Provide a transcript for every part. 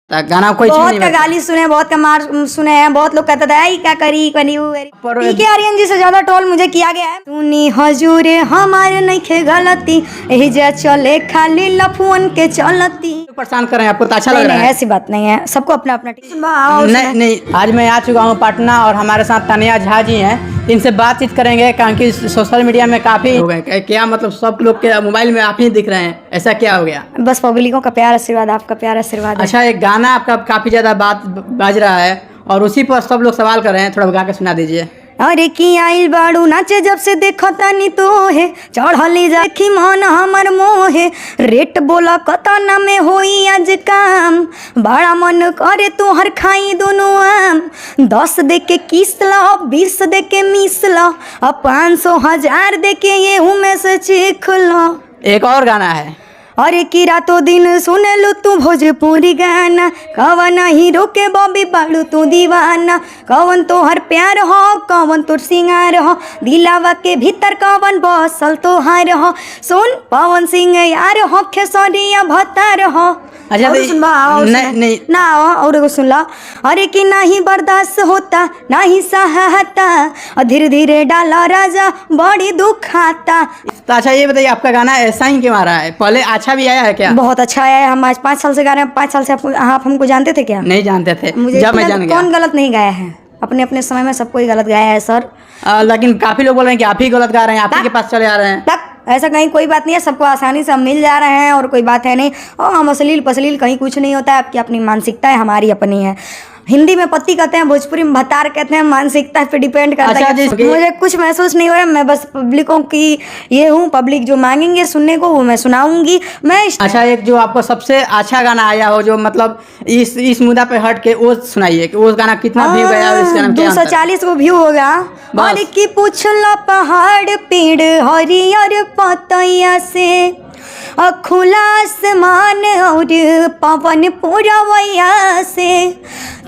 गाना कोई बहुत नहीं का गाली सुने, बहुत का मार सुने हैं। बहुत लोग कहते थे क्या करी पीके आर्यन जी से ज्यादा ट्रोल मुझे किया गया है। सुनी हजूर हमारे नहीं खे गलती यही जे चले खाली लफुअन के चलती। परेशान कर रहे हैं आपको तो अच्छा लग रहा नहीं है? ऐसी बात नहीं है, सबको अपना अपना नहीं नहीं, आज मैं आ चुका हूँ पटना और हमारे साथ तानिया झा जी हैं। इनसे बातचीत करेंगे क्योंकि सोशल मीडिया में काफ़ी हो गए क्या, मतलब सब लोग के मोबाइल में आप ही दिख रहे हैं, ऐसा क्या हो गया? बस पब्लिकों का प्यार आशीर्वाद, आपका प्यार आशीर्वाद। अच्छा, एक गाना आपका काफ़ी ज़्यादा बात बाज रहा है और उसी पर सब लोग सवाल कर रहे हैं, थोड़ा गा के सुना दीजिए। अरे की आइल बाड़ू नाचे जब से देखो तानी तो है चढ़ली जाखी मन हमर मोहे रेट बोला कतना में होई आज काम बड़ा मन करे तोहर खाई दोनों आम 10 दे के किस लो 20 दे के मिस लो अब 500 1000 दे के ये हूँ में से चीख लो। एक और गाना है। अरे की रातों दिन सुने लो तू भोजपुरी गाना कवन हीरो के बॉबी बाड़ू तू दीवाना कवन तोहर प्यार हो कवन तोर सिंगार हो दिलावा के भीतर कवन बसल तोहार हो सुन पवन सिंह यार हो खेसरिया भतार हो। अच्छा नहीं ना और को सुन ला। अरे कि नहीं बर्दाश्त होता नहीं सहाता धीरे धीरे डाला राजा बड़ी दुख आता। तो अच्छा ये बताइए, आपका गाना ऐसा ही क्यों आ रहा है? पहले अच्छा भी आया है क्या? बहुत अच्छा आया है। हम आज 5 साल से गा रहे हैं। 5 साल से आप हमको जानते थे क्या? नहीं जानते थे। मुझे जब मैं जान गया। कौन गलत नहीं गाया है? अपने अपने समय में सबको ही गलत गाया है सर। लेकिन काफी लोग बोल रहे हैं कि आप ही गलत गा रहे हैं, आप ही के पास चले आ रहे हैं। तक ऐसा कहीं कोई बात नहीं है, सबको आसानी से हम मिल जा रहे हैं और कोई बात है नहीं। और हम अश्लील पसलील कहीं कुछ नहीं होता है। आपकी अपनी मानसिकता है, हमारी अपनी है। हिंदी में पति कहते हैं, भोजपुरी में भतार कहते हैं, मानसिकता पे डिपेंड करता है। मुझे कुछ महसूस नहीं हो रहा, मैं बस पब्लिकों की ये हूँ, पब्लिक जो मांगेंगे सुनने को वो मैं सुनाऊंगी मैं। अच्छा, एक जो आपको सबसे अच्छा गाना आया हो जो मतलब इस मुद्दा पे हट के वो सुनाइए कि वो गाना कितना व्यू गया और इसका नाम क्या? 240 को व्यू होगा। और की पूछला पहाड़ पेड़ हरियर पतैया से खुला आसमान और पवन पुरवैया से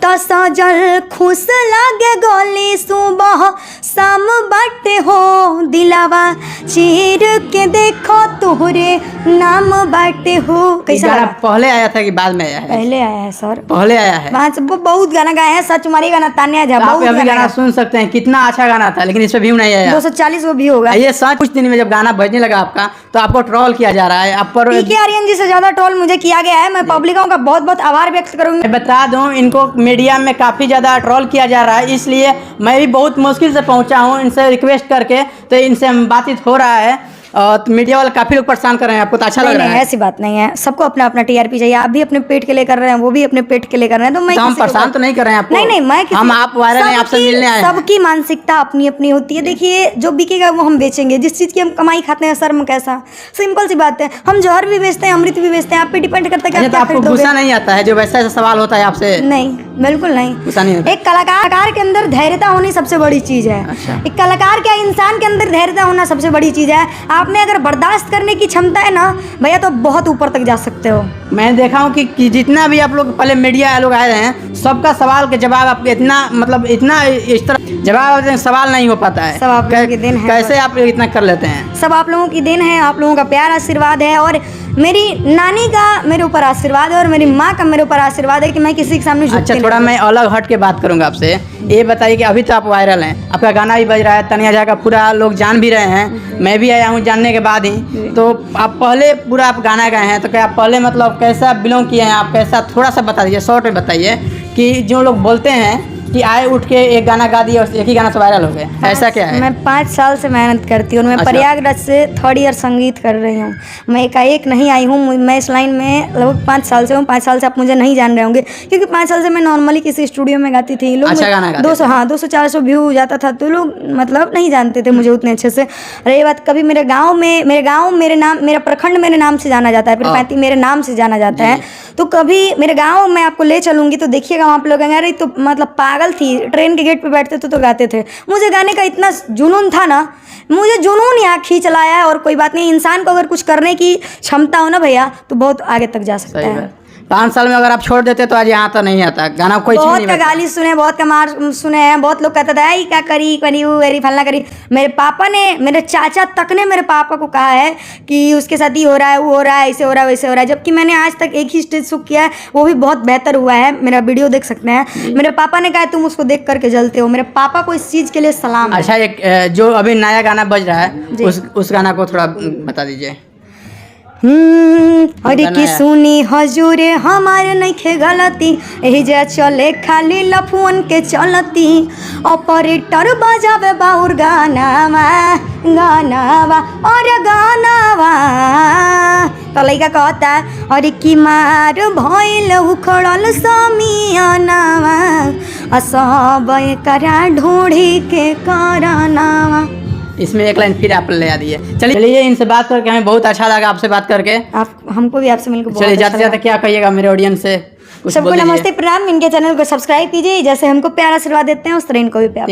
तसजल खुश लागे गली सुबह शाम बाटे हो दिलावा चीर के देखो तोहरे नाम बाटे हो। कैसा गाना पहले आया था कि बाद में आया है? पहले आया है सर, पहले आया है। वहाँ से बहुत गाना गाए हैं, सच मारी गाना तान्या झा आप अभी गाना सुन सकते हैं, कितना अच्छा गाना था, लेकिन इस पे व्यू नहीं आया। 240 वो भी होगा। ये सच कुछ दिन में जब गाना बजने लगा आपका तो आपको ट्रोल किया जा रहा है। आप पर पीके आर्यन जी से ज्यादा ट्रोल मुझे किया गया है। मैं पब्लिकों का बहुत बहुत आभार व्यक्त करूंगी। बता दूं, इनको मीडिया में काफ़ी ज़्यादा ट्रोल किया जा रहा है, इसलिए मैं भी बहुत मुश्किल से पहुंचा हूं इनसे रिक्वेस्ट करके, तो इनसे बातचीत हो रहा है और तो मीडिया वाले काफ़ी लोग परेशान कर रहे हैं। आपको तो अच्छा लग रहा है? ऐसी बात नहीं है, सबको अपना अपना टीआरपी चाहिए। आप भी अपने पेट के लिए कर रहे हैं, वो भी अपने पेट के लिए कर रहे हैं। तो मैं हम परेशान तो नहीं कर रहे हैं आपको। नहीं मैं हम आप वायरल हैं, आपसे मिलने आए हैं। सबकी मानसिकता अपनी अपनी होती है। देखिए जो बिकेगा वो हम बेचेंगे, जिस चीज़ की हम कमाई खाते हैं शर्म कैसा, सिंपल सी बात है। हम जहर भी बेचते हैं, अमृत भी बेचते हैं, आप पे डिपेंड करता है कि आपको गुस्सा नहीं आता है जो वैसा ऐसा सवाल होता है आपसे? नहीं, बिल्कुल नहीं, गुस्सा नहीं होता। एक कलाकार के अंदर धैर्यता होनी सबसे बड़ी चीज़ है। एक कलाकार क्या, इंसान के अंदर धैर्यता होना सबसे बड़ी चीज़ है। आप में अगर बर्दाश्त करने की क्षमता है ना भैया, तो बहुत ऊपर तक जा सकते हो। मैं देखा हूँ कि जितना भी आप लोग पहले मीडिया लोग आए हैं, सबका सवाल के जवाब आपके इतना मतलब इतना इस तरह जवाब सवाल नहीं हो पाता है। सब आप लोगों की देन है। कैसे आप इतना कर लेते हैं? सब आप लोगों की देन है, आप लोगों का प्यार आशीर्वाद है। और मेरी नानी का मेरे ऊपर आशीर्वाद है और मेरी माँ का मेरे ऊपर आशीर्वाद है कि मैं किसी के सामने अच्छा, थोड़ा मैं अलग हट के बात करूंगा आपसे। ये बताइए कि अभी तो आप वायरल हैं, आपका गाना भी बज रहा है, तानिया झा का पूरा लोग जान भी रहे हैं, मैं भी आया हूँ जानने के बाद ही। तो आप पहले पूरा आप गाना गाए हैं, तो क्या आप पहले मतलब कैसा बिलोंग किए हैं आप, कैसा थोड़ा सा बता दीजिए, शॉर्ट में बताइए। कि जो लोग बोलते हैं कि आए उठ के एक गाना गा दिया और एक ही गाना से वायरल हो गए, ऐसा क्या है? मैं 5 साल से मेहनत करती हूँ और मैं प्रयागराज से 3rd ईयर संगीत कर रही हूँ। मैं एकाएक नहीं आई हूँ, मैं इस लाइन में लगभग 5 साल से हूँ। 5 साल से आप मुझे नहीं जान रहे होंगे क्योंकि 5 साल से मैं नॉर्मली किसी स्टूडियो में गाती थी। लोग अच्छा गाना 200-400 व्यू हो जाता था, तो लोग मतलब नहीं जानते थे मुझे उतने अच्छे से। रही बात, कभी मेरे गाँव मेरा प्रखंड मेरे नाम से जाना जाता है, फिर 35 मेरे नाम से जाना जाता है। तो कभी मेरे गाँव में आपको ले चलूँगी तो देखिएगा वहाँ पे लोग अरे तो मतलब पागल थी, ट्रेन के गेट पे बैठते थे तो गाते थे। मुझे गाने का इतना जुनून था ना, मुझे जुनून यहाँ खींच लाया है। और कोई बात नहीं, इंसान को अगर कुछ करने की क्षमता हो ना भैया तो बहुत आगे तक जा सकता है। 5 साल में अगर आप छोड़ देते तो आज यहाँ तो नहीं आता, गाना कोई चीज बहुत नहीं का बता। गाली सुने, बहुत का मार सुने हैं, बहुत लोग कहते थे आई क्या करी करी वो करी फलना करी। मेरे पापा ने, मेरे चाचा तक ने मेरे पापा को कहा है कि उसके साथ ये हो रहा है, वो हो रहा है, ऐसे हो रहा है, वैसे हो रहा है। जबकि मैंने आज तक एक ही स्टेज शो किया है, वो भी बहुत बेहतर हुआ है। मेरा वीडियो देख सकते हैं। मेरे पापा ने कहा तुम उसको देख करके जलते हो। मेरे पापा को इस चीज़ के लिए सलाम है। अच्छा, एक जो अभी नया गाना बज रहा है उस गाना को थोड़ा बता दीजिए। अरे की सुनी हजूर हमारे नइखे गलती, एही जे चले खाली लफुअन के चलती। ऑपरेटर बजावे बाउर गानावा गानावा और गानावा। तो लइका कहता अरे की मार भइल उखड़ल समियानावा, सब एकरा ढूंढी के करानावा। इसमें एक लाइन फिर आप ले आ दिए। चलिए, इनसे बात करके हमें बहुत अच्छा लगा, आपसे बात करके। आप हमको भी आपसे मिलकर बहुत चलिए, अच्छा जाते जाते क्या कहिएगा मेरे ऑडियंस से? कुछ सबको बोल दीजिए। नमस्ते प्रणाम। इनके चैनल को सब्सक्राइब कीजिए, जैसे हमको प्यार आशीर्वाद देते हैं उस तरह इनको भी प्यार।